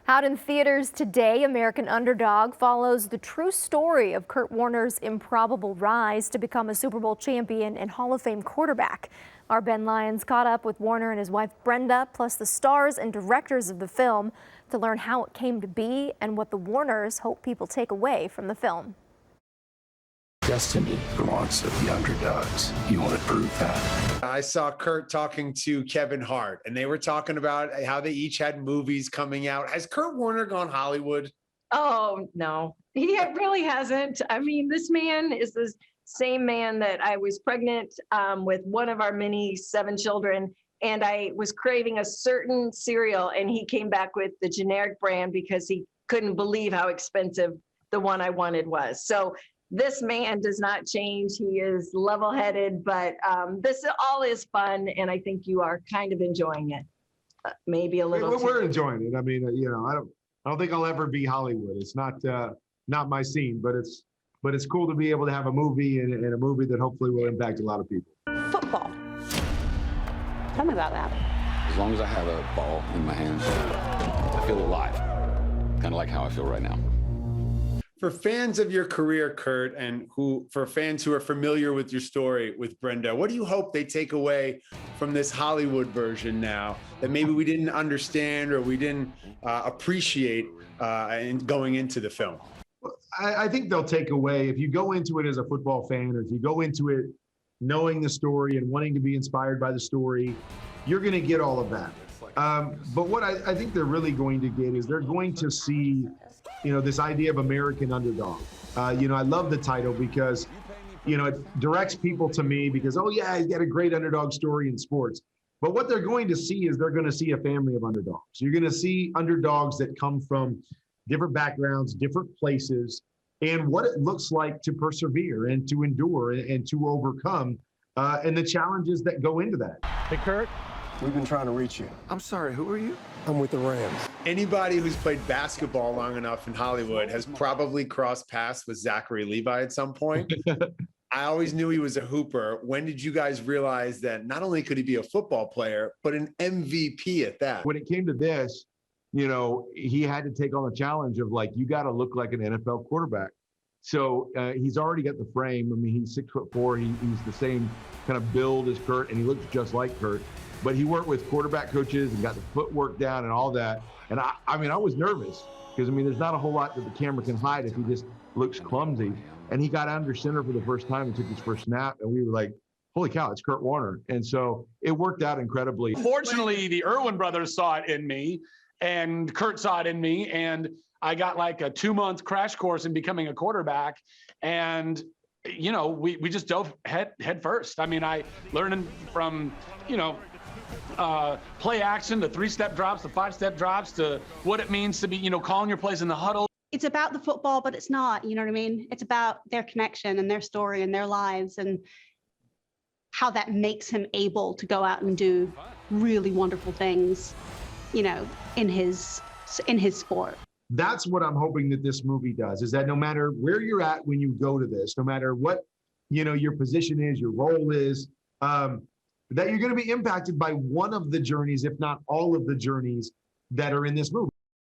Out in theaters today, American Underdog follows the true story of Kurt Warner's improbable rise to become a Super Bowl champion and Hall of Fame quarterback. Our Ben Lyons caught up with Warner and his wife Brenda, plus the stars and directors of the film, to learn how it came to be and what the Warners hope people take away from the film. Destiny belongs to the underdogs. You want to prove that? I saw Kurt talking to Kevin Hart, and they were talking about how they each had movies coming out. Has Kurt Warner gone Hollywood? Oh, no, really hasn't. I mean, this man is the same man that I was pregnant with one of our many 7 children, and I was craving a certain cereal, and he came back with the generic brand because he couldn't believe how expensive the one I wanted was. So this man does not change. He is level-headed, but this all is fun, and I think you are kind of enjoying it. Maybe a little. We're enjoying it. I mean, I don't think I'll ever be Hollywood. It's not my scene, but it's cool to be able to have a movie and a movie that hopefully will impact a lot of people. Football. Tell me about that. As long as I have a ball in my hands, I feel alive. Kind of like how I feel right now. For fans of your career, Kurt, and for fans who are familiar with your story with Brenda, what do you hope they take away from this Hollywood version now that maybe we didn't understand or we didn't appreciate in going into the film? I think they'll take away, if you go into it as a football fan, or if you go into it knowing the story and wanting to be inspired by the story, you're going to get all of that. But what I think they're really going to get is they're going to see, this idea of American Underdog. I love the title because, it directs people to me because, oh yeah, he's got a great underdog story in sports. But what they're going to see is they're going to see a family of underdogs. You're going to see underdogs that come from different backgrounds, different places, and what it looks like to persevere and to endure and to overcome, and the challenges that go into that. Hey, Kurt. We've been trying to reach you. I'm sorry, who are you? I'm with the Rams. Anybody who's played basketball long enough in Hollywood has probably crossed paths with Zachary Levi at some point. I always knew he was a hooper. When did you guys realize that not only could he be a football player, but an MVP at that? When it came to this, he had to take on the challenge of you got to look like an NFL quarterback. So he's already got the frame. I mean, he's 6'4". He's the same kind of build as Kurt, and he looks just like Kurt. But he worked with quarterback coaches and got the footwork down and all that. And I was nervous because, there's not a whole lot that the camera can hide if he just looks clumsy. And he got under center for the first time and took his first snap. And we were like, holy cow, it's Kurt Warner. And so it worked out incredibly. Fortunately, the Irwin brothers saw it in me and Kurt saw it in me. And I got like a 2-month crash course in becoming a quarterback. And, we just dove head first. I learned from, play action to 3-step drops to 5-step drops to what it means to be, calling your plays in the huddle. It's about the football, but it's not, you know what I mean? It's about their connection and their story and their lives and how that makes him able to go out and do really wonderful things, in his sport. That's what I'm hoping that this movie does, is that no matter where you're at when you go to this, no matter what, your position is, your role is, that you're going to be impacted by one of the journeys, if not all of the journeys that are in this movie.